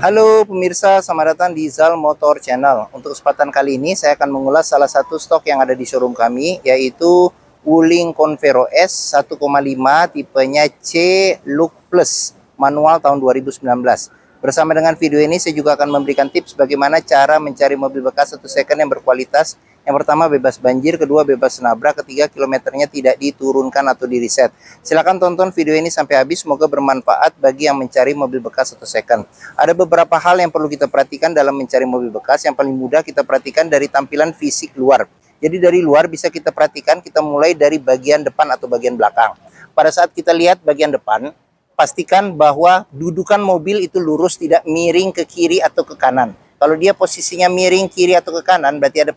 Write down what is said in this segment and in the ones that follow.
Halo pemirsa, selamat datang di Zal Motor Channel. Untuk kesempatan kali ini saya akan mengulas salah satu stok yang ada di showroom kami, yaitu Wuling Convero S 1,5 tipenya C Look Plus manual tahun 2019. Bersama dengan video ini saya juga akan memberikan tips bagaimana cara mencari mobil bekas atau second yang berkualitas. Yang pertama bebas banjir, kedua bebas nabrak, ketiga kilometernya tidak diturunkan atau di reset. Silahkan tonton video ini sampai habis, semoga bermanfaat bagi yang mencari mobil bekas atau second. Ada beberapa hal yang perlu kita perhatikan dalam mencari mobil bekas. Yang paling mudah kita perhatikan dari tampilan fisik luar. Jadi dari luar bisa kita perhatikan, kita mulai dari bagian depan atau bagian belakang. Pada saat kita lihat bagian depan, pastikan bahwa dudukan mobil itu lurus, tidak miring ke kiri atau ke kanan. Kalau dia posisinya miring kiri atau ke kanan, berarti ada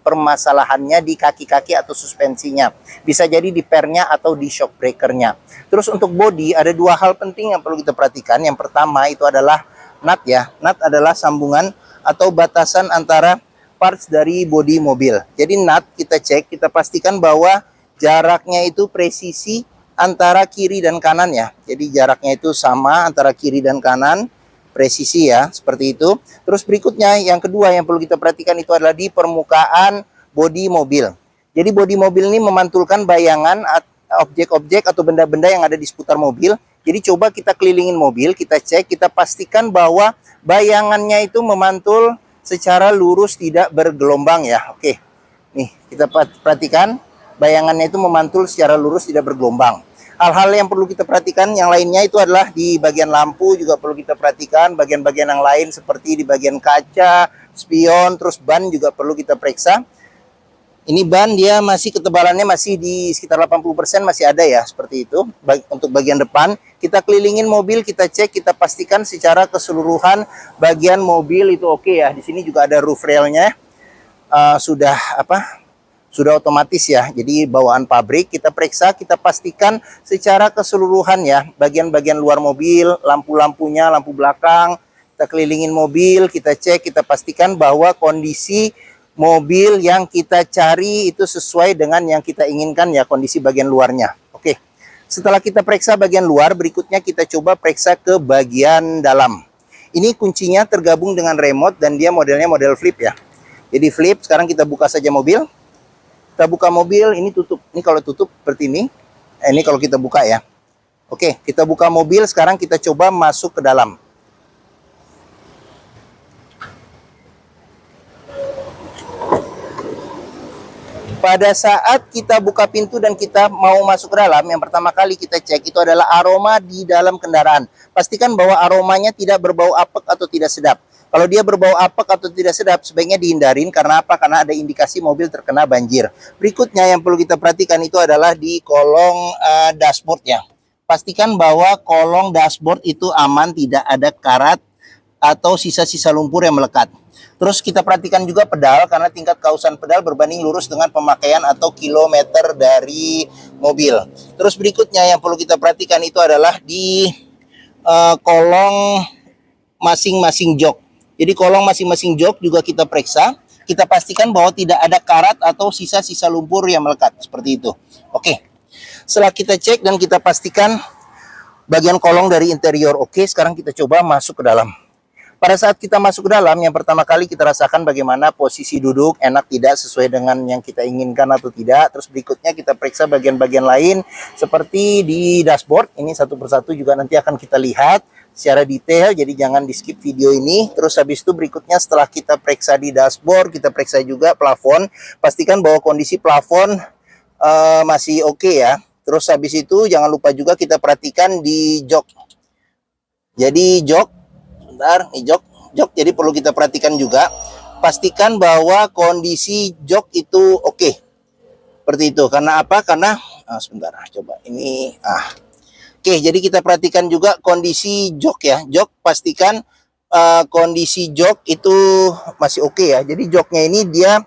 permasalahannya di kaki-kaki atau suspensinya. Bisa jadi di pernya atau di shock breakernya. Terus untuk bodi, ada dua hal penting yang perlu kita perhatikan. Yang pertama itu adalah nut ya. Nut adalah sambungan atau batasan antara parts dari bodi mobil. Jadi nut kita cek, kita pastikan bahwa jaraknya itu presisi antara kiri dan kanan ya. Jadi jaraknya itu sama antara kiri dan kanan, presisi ya, seperti itu. Terus berikutnya yang kedua yang perlu kita perhatikan itu adalah di permukaan bodi mobil. Jadi bodi mobil ini memantulkan bayangan objek-objek atau benda-benda yang ada di seputar mobil. Jadi coba kita kelilingin mobil, kita cek, kita pastikan bahwa bayangannya itu memantul secara lurus, tidak bergelombang ya. Oke, nih kita perhatikan bayangannya itu memantul secara lurus, tidak bergelombang. Hal-hal yang perlu kita perhatikan yang lainnya itu adalah di bagian lampu juga perlu kita perhatikan. Bagian-bagian yang lain seperti di bagian kaca, spion, terus ban juga perlu kita periksa. Ini ban dia masih ketebalannya masih di sekitar 80% masih ada ya, seperti itu. Untuk bagian depan kita kelilingin mobil, kita cek, kita pastikan secara keseluruhan bagian mobil itu oke ya. Di sini juga ada roof railnya sudah otomatis ya, jadi bawaan pabrik. Kita periksa, kita pastikan secara keseluruhan ya, bagian-bagian luar mobil, lampu-lampunya, lampu belakang, kita kelilingin mobil, kita cek, kita pastikan bahwa kondisi mobil yang kita cari itu sesuai dengan yang kita inginkan ya, kondisi bagian luarnya. Oke, setelah kita periksa bagian luar, berikutnya kita coba periksa ke bagian dalam. Ini kuncinya tergabung dengan remote dan dia modelnya model flip ya. Jadi flip. Sekarang kita buka saja mobil. Kita buka mobil, ini tutup. Ini kalau tutup seperti ini. Ini kalau kita buka ya. Oke, kita buka mobil, sekarang kita coba masuk ke dalam. Pada saat kita buka pintu dan kita mau masuk ke dalam, yang pertama kali kita cek itu adalah aroma di dalam kendaraan. Pastikan bahwa aromanya tidak berbau apek atau tidak sedap. Kalau dia berbau apek atau tidak sedap, sebaiknya dihindarin. Karena apa? Karena ada indikasi mobil terkena banjir. Berikutnya yang perlu kita perhatikan itu adalah di kolong dashboardnya. Pastikan bahwa kolong dashboard itu aman, tidak ada karat atau sisa-sisa lumpur yang melekat. Terus kita perhatikan juga pedal, karena tingkat kausan pedal berbanding lurus dengan pemakaian atau kilometer dari mobil. Terus berikutnya yang perlu kita perhatikan itu adalah di kolong masing-masing jok. Jadi kolong masing-masing jok juga kita periksa. Kita pastikan bahwa tidak ada karat atau sisa-sisa lumpur yang melekat. Seperti itu. Oke. Setelah kita cek dan kita pastikan bagian kolong dari interior oke, sekarang kita coba masuk ke dalam. Pada saat kita masuk ke dalam, yang pertama kali kita rasakan bagaimana posisi duduk, enak tidak sesuai dengan yang kita inginkan atau tidak. Terus berikutnya kita periksa bagian-bagian lain seperti di dashboard. Ini satu persatu juga nanti akan kita lihat secara detail, jadi jangan di skip video ini. Terus habis itu berikutnya setelah kita periksa di dashboard, kita periksa juga plafon. Pastikan bahwa kondisi plafon masih oke ya. Terus habis itu jangan lupa juga kita perhatikan di jok. Jadi jok, bentar, nih jok jadi perlu kita perhatikan juga. Pastikan bahwa kondisi jok itu oke. Seperti itu. Karena apa? Karena sebentar, coba ini Oke, jadi kita perhatikan juga kondisi jok ya. Jok pastikan kondisi jok itu masih oke ya. Jadi joknya ini dia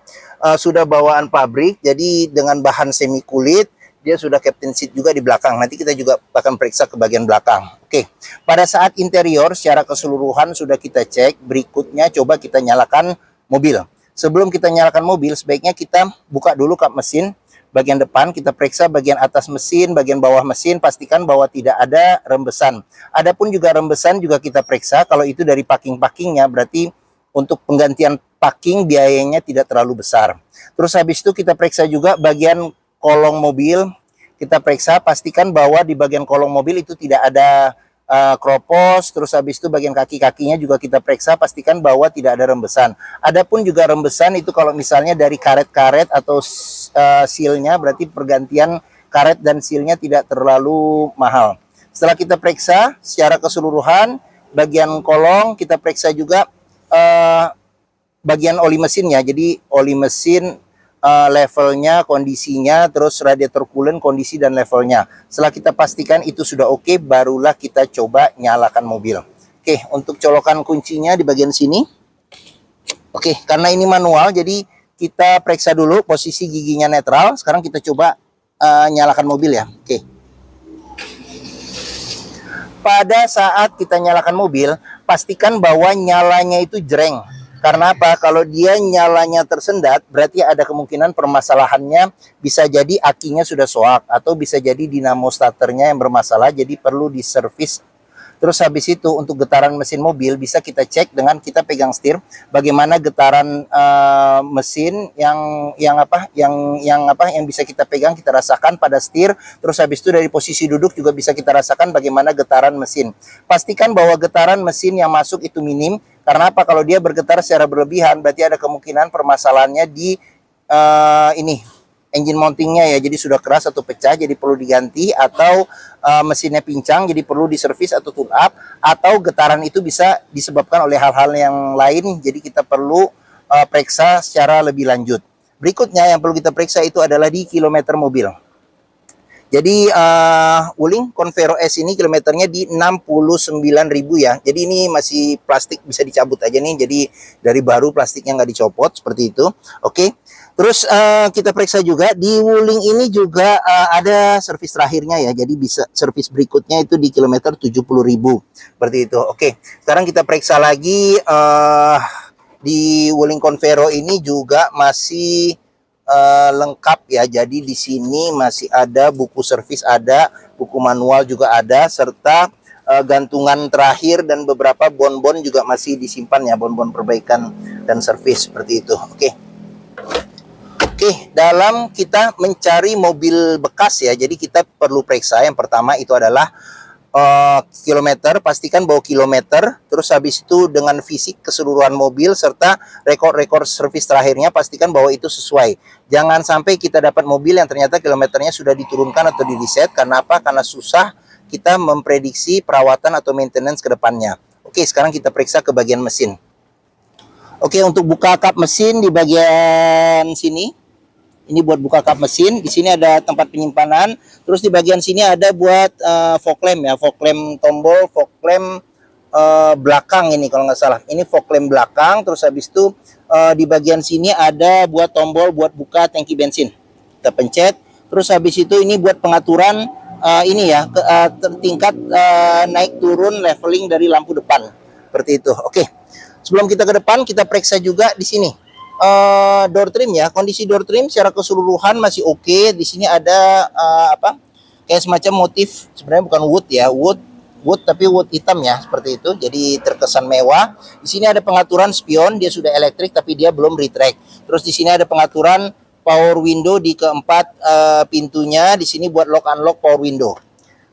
sudah bawaan pabrik. Jadi dengan bahan semi kulit. Dia sudah captain seat juga di belakang. Nanti kita juga akan periksa ke bagian belakang. Oke, pada saat interior secara keseluruhan sudah kita cek. Berikutnya coba kita nyalakan mobil. Sebelum kita nyalakan mobil, sebaiknya kita buka dulu kap mesin. bagian depan, kita periksa bagian atas mesin, bagian bawah mesin, pastikan bahwa tidak ada rembesan. Adapun juga rembesan juga kita periksa, kalau itu dari packing-packingnya berarti untuk penggantian packing biayanya tidak terlalu besar. Terus habis itu kita periksa juga bagian kolong mobil, kita periksa pastikan bahwa di bagian kolong mobil itu tidak ada kropos. Terus habis itu bagian kaki-kakinya juga kita periksa, pastikan bahwa tidak ada rembesan. Adapun juga rembesan itu kalau misalnya dari karet-karet atau sealnya, berarti pergantian karet dan sealnya tidak terlalu mahal. Setelah kita periksa secara keseluruhan bagian kolong, kita periksa juga bagian oli mesinnya. Jadi oli mesin levelnya, kondisinya, terus radiator coolant kondisi dan levelnya. Setelah kita pastikan itu sudah oke, barulah kita coba nyalakan mobil. Oke, untuk colokan kuncinya di bagian sini. Oke, karena ini manual, jadi kita periksa dulu posisi giginya netral. Sekarang kita coba nyalakan mobil ya. Oke. Pada saat kita nyalakan mobil, pastikan bahwa nyalanya itu jreng. Karena apa? Kalau dia nyalanya tersendat, berarti ada kemungkinan permasalahannya bisa jadi akinya sudah soak, atau bisa jadi dinamo starternya yang bermasalah, jadi perlu diservis. Terus habis itu untuk getaran mesin mobil bisa kita cek dengan kita pegang setir, bagaimana getaran mesin yang bisa kita pegang, kita rasakan pada setir. Terus habis itu dari posisi duduk juga bisa kita rasakan bagaimana getaran mesin. Pastikan bahwa getaran mesin yang masuk itu minim. Karena apa? Kalau dia bergetar secara berlebihan, berarti ada kemungkinan permasalahannya di engine mountingnya ya, jadi sudah keras atau pecah, jadi perlu diganti, atau mesinnya pincang, jadi perlu diservis atau tune up, atau getaran itu bisa disebabkan oleh hal-hal yang lain, jadi kita perlu periksa secara lebih lanjut. Berikutnya yang perlu kita periksa itu adalah di kilometer mobil. Jadi Wuling Convero S ini kilometernya di 69.000 ya. Jadi ini masih plastik, bisa dicabut aja nih. Jadi dari baru plastiknya nggak dicopot seperti itu. Oke. Terus kita periksa juga di Wuling ini juga ada servis terakhirnya ya. Jadi bisa servis berikutnya itu di kilometer 70.000 seperti itu. Oke. Sekarang kita periksa lagi di Wuling Convero ini juga masih lengkap ya. Jadi di sini masih ada buku servis, ada buku manual juga ada, serta gantungan terakhir dan beberapa bon-bon juga masih disimpan ya, bon-bon perbaikan dan servis seperti itu. Oke, dalam kita mencari mobil bekas ya, jadi kita perlu periksa yang pertama itu adalah kilometer, pastikan bahwa kilometer, terus habis itu dengan fisik keseluruhan mobil serta rekor-rekor servis terakhirnya, pastikan bahwa itu sesuai. Jangan sampai kita dapat mobil yang ternyata kilometernya sudah diturunkan atau di reset. Karena apa? Karena susah kita memprediksi perawatan atau maintenance ke depannya. Oke, sekarang kita periksa ke bagian mesin. Oke, untuk buka kap mesin di bagian sini. Ini buat buka kap mesin. Di sini ada tempat penyimpanan. Terus di bagian sini ada buat fog lamp ya, fog lamp tombol, fog lamp belakang ini kalau nggak salah. Ini fog lamp belakang. Terus habis itu di bagian sini ada buat tombol buat buka tangki bensin. Kita pencet. Terus habis itu ini buat pengaturan ini ya, tingkat naik turun leveling dari lampu depan. Seperti itu. Oke. Sebelum kita ke depan, kita periksa juga di sini. Door trim ya, kondisi door trim secara keseluruhan masih oke. Di sini ada kayak semacam motif, sebenarnya bukan wood ya, wood tapi wood hitam ya, seperti itu. Jadi terkesan mewah. Di sini ada pengaturan spion, dia sudah elektrik tapi dia belum retract. Terus di sini ada pengaturan power window di keempat pintunya. Di sini buat lock unlock power window.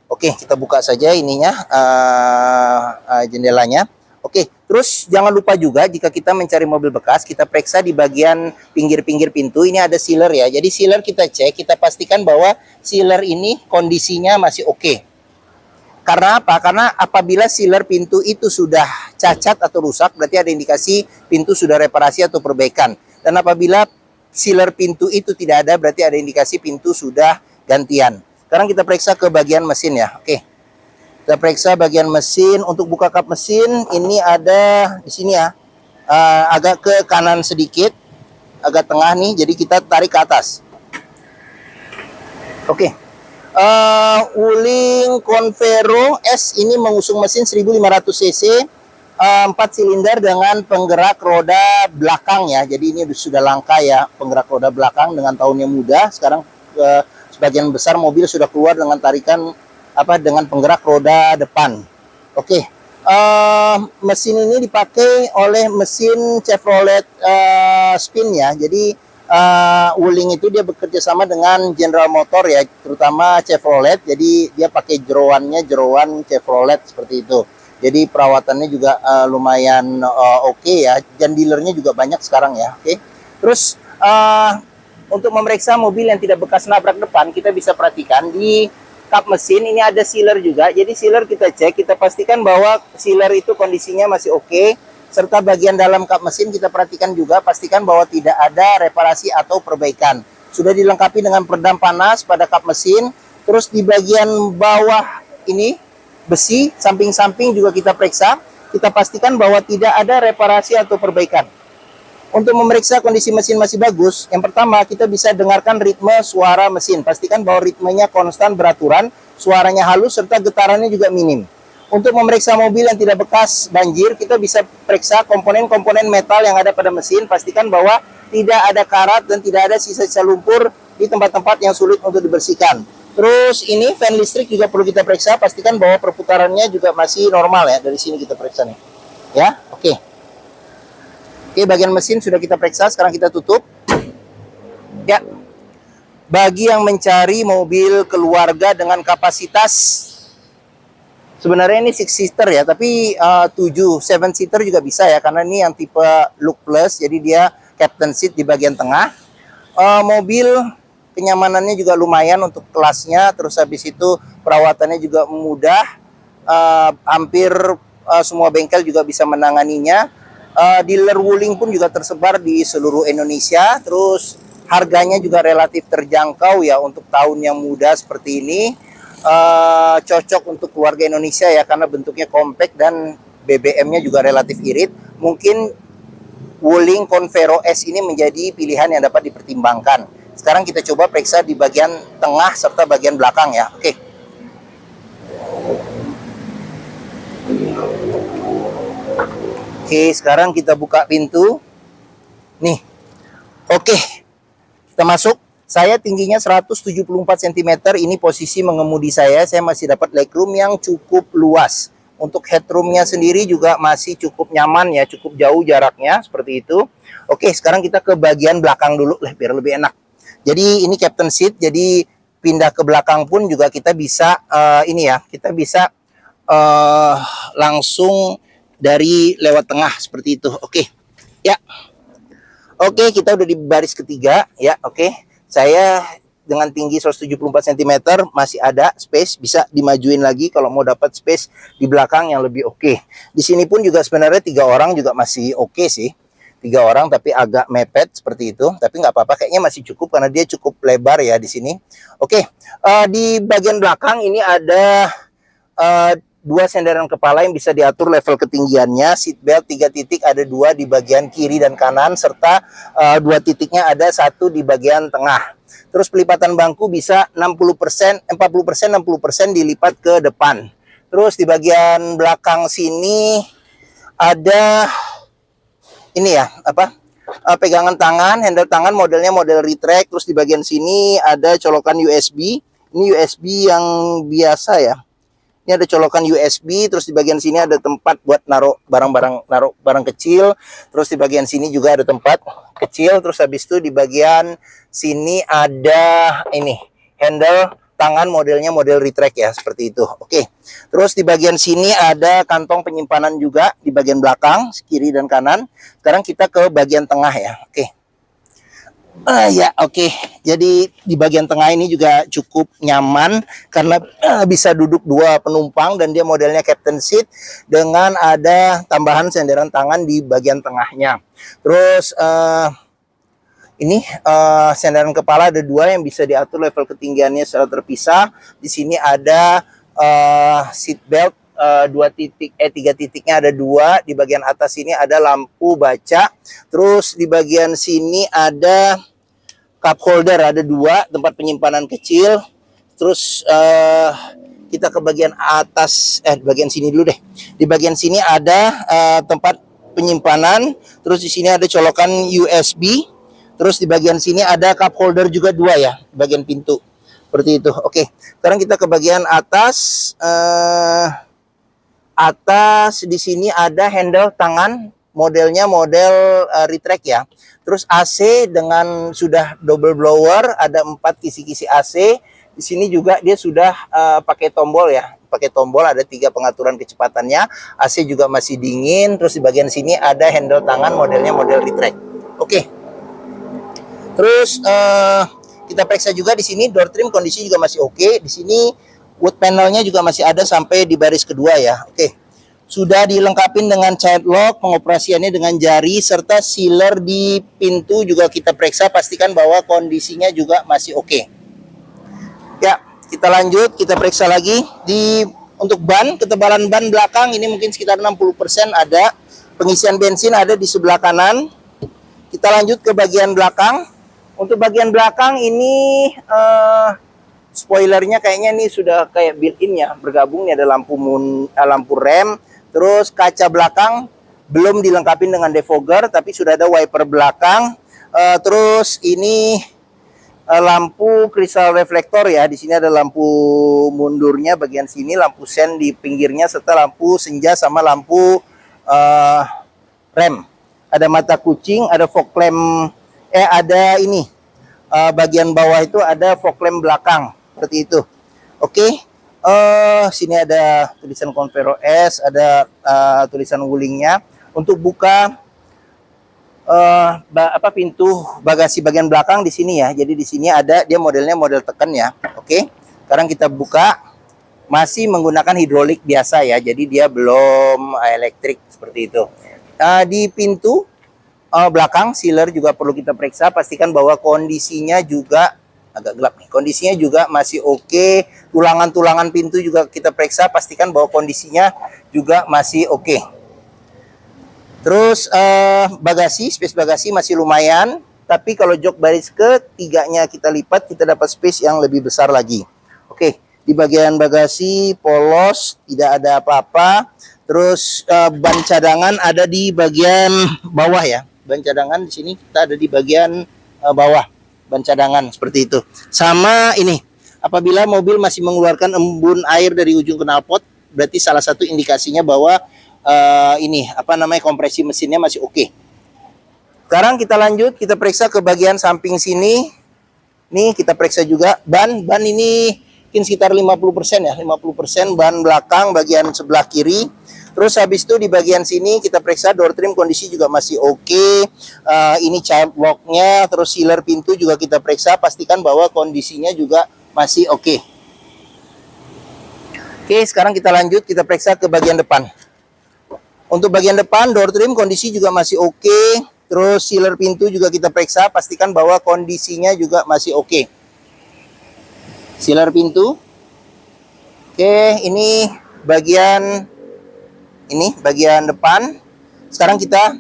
Oke, kita buka saja ininya jendelanya. Oke, terus jangan lupa juga jika kita mencari mobil bekas, kita periksa di bagian pinggir-pinggir pintu. Ini ada sealer ya. Jadi sealer kita cek, kita pastikan bahwa sealer ini kondisinya masih oke. Karena apa? Karena apabila sealer pintu itu sudah cacat atau rusak, berarti ada indikasi pintu sudah reparasi atau perbaikan. Dan apabila sealer pintu itu tidak ada, berarti ada indikasi pintu sudah gantian. Sekarang kita periksa ke bagian mesin ya. Oke. Kita periksa bagian mesin. Untuk buka kap mesin ini ada di sini ya, agak ke kanan sedikit, agak tengah nih, jadi kita tarik ke atas. Oke. Wuling Convero S ini mengusung mesin 1500 cc, 4 silinder dengan penggerak roda belakang ya. Jadi ini sudah langka ya, penggerak roda belakang dengan tahunnya muda. Sekarang sebagian besar mobil sudah keluar dengan tarikan dengan penggerak roda depan. Oke. Mesin ini dipakai oleh mesin Chevrolet Spin ya. Jadi Wuling itu dia bekerja sama dengan General Motor ya, terutama Chevrolet. Jadi dia pakai jeroan Chevrolet seperti itu. Jadi perawatannya juga lumayan oke ya. Dan dealernya juga banyak sekarang ya. Oke. Terus untuk memeriksa mobil yang tidak bekas nabrak depan, kita bisa perhatikan di kap mesin ini ada sealer juga. Jadi sealer kita cek, kita pastikan bahwa sealer itu kondisinya masih oke. Serta bagian dalam kap mesin kita perhatikan juga, pastikan bahwa tidak ada reparasi atau perbaikan. Sudah dilengkapi dengan peredam panas pada kap mesin. Terus di bagian bawah ini besi samping-samping juga kita periksa. Kita pastikan bahwa tidak ada reparasi atau perbaikan. Untuk memeriksa kondisi mesin masih bagus, yang pertama kita bisa dengarkan ritme suara mesin. Pastikan bahwa ritmenya konstan beraturan, suaranya halus, serta getarannya juga minim. Untuk memeriksa mobil yang tidak bekas banjir, kita bisa periksa komponen-komponen metal yang ada pada mesin. Pastikan bahwa tidak ada karat dan tidak ada sisa-sisa lumpur di tempat-tempat yang sulit untuk dibersihkan. Terus ini fan listrik juga perlu kita periksa. Pastikan bahwa perputarannya juga masih normal ya. Dari sini kita periksa nih. Ya, oke. Oke, bagian mesin sudah kita periksa, sekarang kita tutup. Ya, bagi yang mencari mobil keluarga dengan kapasitas, sebenarnya ini 6-seater ya, tapi 7-seater juga bisa ya, karena ini yang tipe Look Plus, jadi dia captain seat di bagian tengah. Mobil kenyamanannya juga lumayan untuk kelasnya, terus habis itu perawatannya juga mudah, hampir semua bengkel juga bisa menanganinya. Dealer Wuling pun juga tersebar di seluruh Indonesia. Terus harganya juga relatif terjangkau ya untuk tahun yang muda seperti ini. Cocok untuk keluarga Indonesia ya, karena bentuknya compact dan BBM-nya juga relatif irit. Mungkin Wuling Convero S ini menjadi pilihan yang dapat dipertimbangkan. Sekarang kita coba periksa di bagian tengah serta bagian belakang ya. Oke. Oke, sekarang kita buka pintu. Nih. Oke. Kita masuk. Saya tingginya 174 cm. Ini posisi mengemudi saya. Saya masih dapat legroom yang cukup luas. Untuk headroomnya sendiri juga masih cukup nyaman ya. Cukup jauh jaraknya. Seperti itu. Oke, sekarang kita ke bagian belakang dulu. Biar lebih enak. Jadi ini captain seat. Jadi pindah ke belakang pun juga kita bisa. Kita bisa langsung dari lewat tengah seperti itu. Oke. Ya. Oke, kita udah di baris ketiga ya. Oke. Saya dengan tinggi 174 cm masih ada space, bisa dimajuin lagi kalau mau dapat space di belakang yang lebih oke. Di sini pun juga sebenarnya 3 orang juga masih oke sih. 3 orang tapi agak mepet seperti itu, tapi nggak apa-apa, kayaknya masih cukup karena dia cukup lebar ya di sini. Oke. Di bagian belakang ini ada 2 senderan kepala yang bisa diatur level ketinggiannya. Seatbelt 3 titik ada 2 di bagian kiri dan kanan, serta 2 titiknya ada 1 di bagian tengah. Terus pelipatan bangku bisa 60%, 40%, 60% dilipat ke depan. Terus di bagian belakang sini ada ini ya, pegangan tangan, handle tangan modelnya model retract. Terus di bagian sini ada colokan USB. Ini USB yang biasa ya. Ini ada colokan USB, terus di bagian sini ada tempat buat naruh barang kecil. Terus di bagian sini juga ada tempat kecil. Terus habis itu di bagian sini ada ini handle tangan modelnya model retract ya, seperti itu. Oke. Terus di bagian sini ada kantong penyimpanan juga di bagian belakang, kiri dan kanan. Sekarang kita ke bagian tengah ya. Oke. Oke. Jadi di bagian tengah ini juga cukup nyaman karena bisa duduk 2 penumpang dan dia modelnya captain seat dengan ada tambahan senderan tangan di bagian tengahnya. Terus ini senderan kepala ada 2 yang bisa diatur level ketinggiannya secara terpisah. Di sini ada seat belt 3 titiknya ada 2. Di bagian atas ini ada lampu baca. Terus di bagian sini ada cup holder ada 2, tempat penyimpanan kecil. Terus kita ke bagian atas, bagian sini dulu deh. Di bagian sini ada tempat penyimpanan. Terus di sini ada colokan USB. Terus di bagian sini ada cup holder juga 2 ya, bagian pintu. Seperti itu. Oke, sekarang kita ke bagian atas. Atas di sini ada handle tangan, modelnya model retract ya. Terus AC dengan sudah double blower, ada 4 kisi-kisi AC. Di sini juga dia sudah pakai tombol ya. Pakai tombol, ada 3 pengaturan kecepatannya. AC juga masih dingin. Terus di bagian sini ada handle tangan, modelnya model retract. Oke. Terus kita periksa juga di sini door trim kondisi juga masih oke. Di sini wood panelnya juga masih ada sampai di baris kedua ya. Oke. Sudah dilengkapi dengan child lock, pengoperasiannya dengan jari serta sealer di pintu juga kita periksa, pastikan bahwa kondisinya juga masih oke. Ya, kita lanjut, kita periksa lagi untuk ban, ketebalan ban belakang ini mungkin sekitar 60% ada. Pengisian bensin ada di sebelah kanan. Kita lanjut ke bagian belakang. Untuk bagian belakang ini spoilernya kayaknya ini sudah kayak built-in ya, bergabung nih, ada lampu rem, terus kaca belakang belum dilengkapi dengan defogger tapi sudah ada wiper belakang. Terus ini lampu kristal reflektor ya, di sini ada lampu mundurnya bagian sini, lampu sen di pinggirnya serta lampu senja sama lampu rem. Ada mata kucing, ada fog lamp. Ada ini bagian bawah itu ada fog lamp belakang seperti itu. Oke. Sini ada tulisan Convero S, ada tulisan Wulingnya. Untuk buka pintu bagasi bagian belakang di sini ya. Jadi di sini ada, dia modelnya model tekan ya. Oke. Sekarang kita buka, masih menggunakan hidrolik biasa ya. Jadi dia belum elektrik seperti itu. Di pintu belakang sealer juga perlu kita periksa, pastikan bahwa kondisinya juga agak gelap nih. Kondisinya juga masih oke. Tulangan-tulangan pintu juga kita periksa, pastikan bahwa kondisinya juga masih oke. Terus space bagasi masih lumayan, tapi kalau jok baris ketiganya kita lipat, kita dapat space yang lebih besar lagi. Oke, di bagian bagasi polos, tidak ada apa-apa. Terus ban cadangan ada di bagian bawah ya. Ban cadangan di sini kita ada di bagian bawah, ban cadangan seperti itu. Sama ini, apabila mobil masih mengeluarkan embun air dari ujung knalpot, berarti salah satu indikasinya bahwa kompresi mesinnya masih oke. Sekarang kita lanjut, kita periksa ke bagian samping sini. Nih kita periksa juga ban ini mungkin sekitar 50% ya, 50% ban belakang bagian sebelah kiri. Terus habis itu di bagian sini kita periksa door trim kondisi juga masih oke. Ini child lock-nya, terus sealer pintu juga kita periksa, pastikan bahwa kondisinya juga masih oke. Oke, sekarang kita lanjut, kita periksa ke bagian depan. Untuk bagian depan door trim kondisi juga masih oke. Terus sealer pintu juga kita periksa, pastikan bahwa kondisinya juga masih oke. Sealer pintu. Oke, ini bagian depan. Sekarang kita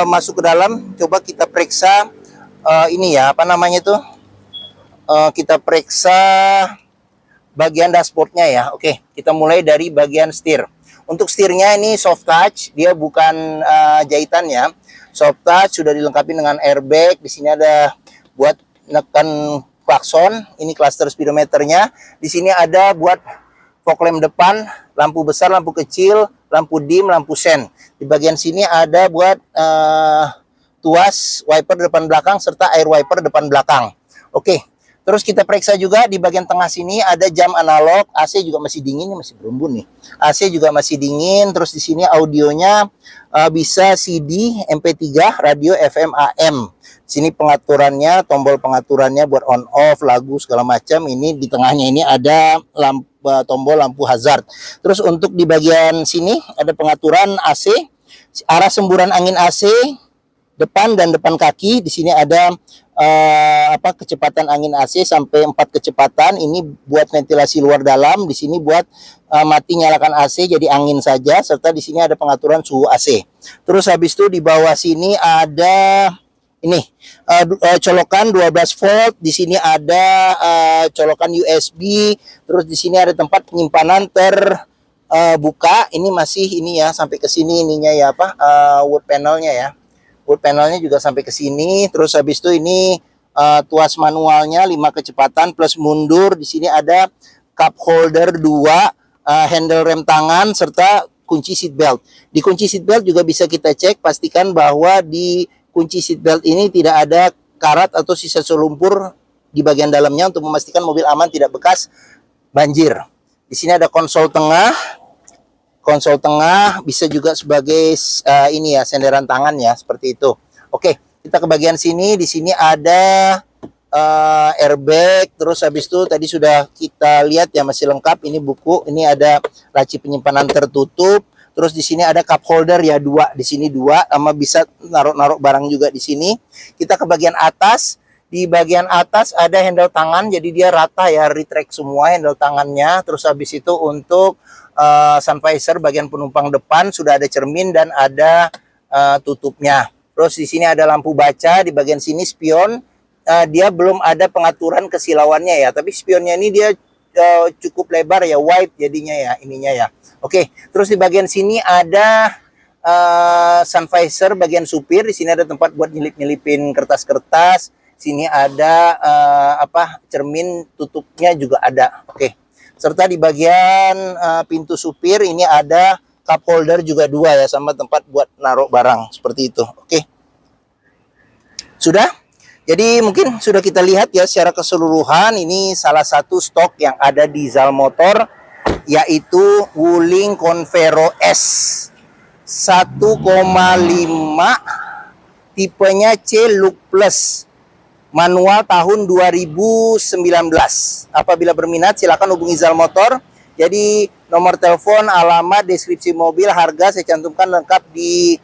masuk ke dalam, coba kita periksa kita periksa bagian dashboardnya ya. Oke, kita mulai dari bagian setir. Untuk setirnya ini soft touch, dia bukan jahitan ya. Soft touch, sudah dilengkapi dengan airbag. Di sini ada buat nekan klakson, ini cluster speedometernya. Di sini ada buat fog lamp depan, lampu besar, lampu kecil, lampu dim, lampu sen. Di bagian sini ada buat tuas, wiper depan belakang, serta air wiper depan belakang. Oke, terus kita periksa juga di bagian tengah sini ada jam analog, AC juga masih dingin, ini masih berembun nih. AC juga masih dingin, terus di sini audionya bisa CD, MP3, radio, FM, AM. Sini pengaturannya, tombol pengaturannya buat on off, lagu segala macam. Ini di tengahnya ini ada tombol lampu hazard. Terus untuk di bagian sini ada pengaturan AC, arah semburan angin AC depan dan depan kaki. Di sini ada kecepatan angin AC sampai 4 kecepatan. Ini buat ventilasi luar dalam. Di sini buat mati nyalakan AC jadi angin saja, serta di sini ada pengaturan suhu AC. Terus habis itu di bawah sini ada ini colokan 12 volt. Di sini ada colokan USB. Terus di sini ada tempat penyimpanan terbuka. Ini masih ini ya, sampai ke sini ininya ya wood panelnya ya. Wood panelnya juga sampai ke sini. Terus habis itu ini tuas manualnya 5 kecepatan plus mundur. Di sini ada cup holder 2, handle rem tangan serta kunci seat belt. Di kunci seat belt juga bisa kita cek, pastikan bahwa di kunci seat belt ini tidak ada karat atau sisa selumpur di bagian dalamnya untuk memastikan mobil aman tidak bekas banjir. Di sini ada konsol tengah. Konsol tengah bisa juga sebagai ini ya, senderan tangan ya, seperti itu. Oke, kita ke bagian sini. Di sini ada airbag. Terus habis itu tadi sudah kita lihat ya, masih lengkap. Ini buku. Ini ada laci penyimpanan tertutup. Terus di sini ada cup holder ya, 2. Di sini 2, sama bisa naruh-naruh barang juga di sini. Kita ke bagian atas. Di bagian atas ada handle tangan, jadi dia rata ya, retract semua handle tangannya. Terus habis itu untuk sun visor bagian penumpang depan sudah ada cermin dan ada tutupnya. Terus di sini ada lampu baca, di bagian sini spion. Dia belum ada pengaturan kesilauannya ya, tapi spionnya ini dia cukup lebar ya, wide jadinya ya, ininya ya. Oke, terus di bagian sini ada sun visor bagian supir. Di sini ada tempat buat nyelip-nyelipin kertas-kertas. Sini ada cermin tutupnya juga ada. Oke. Serta di bagian pintu supir ini ada cup holder juga 2 ya, sama tempat buat naruh barang seperti itu. Oke. Sudah? Jadi mungkin sudah kita lihat ya secara keseluruhan, ini salah satu stok yang ada di Zal Motor, yaitu Wuling Convero S 1,5 tipenya C Look Plus. Manual tahun 2019. Apabila berminat silakan hubungi Zal Motor. Jadi nomor telepon, alamat, deskripsi mobil, harga saya cantumkan lengkap di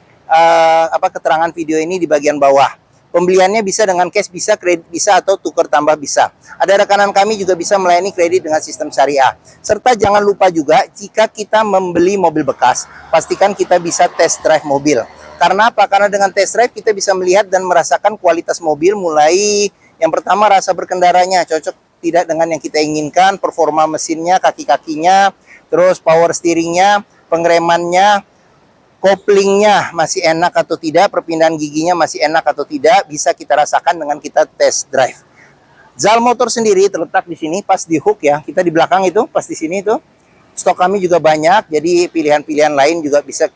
keterangan video ini di bagian bawah. Pembeliannya bisa dengan cash, bisa kredit, bisa atau tukar tambah bisa. Ada rekanan kami juga bisa melayani kredit dengan sistem syariah. Serta jangan lupa juga jika kita membeli mobil bekas, pastikan kita bisa test drive mobil. Karena apa? Karena dengan test drive kita bisa melihat dan merasakan kualitas mobil, mulai yang pertama rasa berkendaranya cocok tidak dengan yang kita inginkan, performa mesinnya, kaki-kakinya, terus power steeringnya, pengeremannya, koplingnya masih enak atau tidak, perpindahan giginya masih enak atau tidak, bisa kita rasakan dengan kita test drive. Zal Motor sendiri terletak di sini pas di hook ya, kita di belakang itu, pas di sini itu. Stok kami juga banyak, jadi pilihan-pilihan lain juga bisa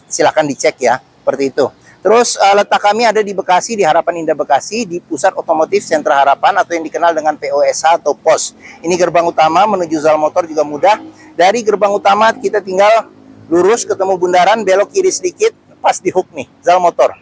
silakan dicek ya, seperti itu. Terus letak kami ada di Bekasi, di Harapan Indah Bekasi, di Pusat Otomotif Sentra Harapan atau yang dikenal dengan POSH atau POS. Ini gerbang utama, menuju Zal Motor juga mudah. Dari gerbang utama kita tinggal lurus ketemu bundaran, belok kiri sedikit, pas di hook nih, Zal Motor.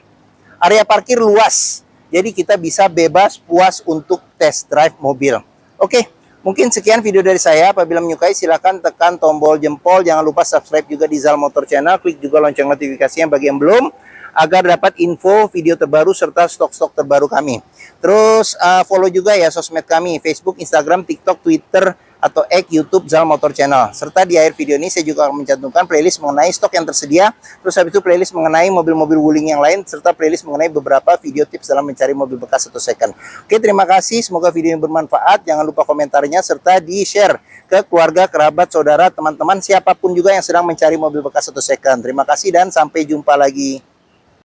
Area parkir luas, jadi kita bisa bebas puas untuk test drive mobil. Oke. Mungkin sekian video dari saya. Apabila menyukai silakan tekan tombol jempol. Jangan lupa subscribe juga di Zal Motor Channel. Klik juga lonceng notifikasinya bagi yang belum, agar dapat info video terbaru serta stok-stok terbaru kami. Terus follow juga ya sosmed kami, Facebook, Instagram, TikTok, Twitter, atau YouTube Zal Motor Channel. Serta di akhir video ini saya juga akan mencantumkan playlist mengenai stok yang tersedia. Terus habis itu playlist mengenai mobil-mobil Wuling yang lain, serta playlist mengenai beberapa video tips dalam mencari mobil bekas atau second. Oke, terima kasih. Semoga video ini bermanfaat. Jangan lupa komentarnya serta di-share ke keluarga, kerabat, saudara, teman-teman, siapapun juga yang sedang mencari mobil bekas atau second. Terima kasih dan sampai jumpa lagi.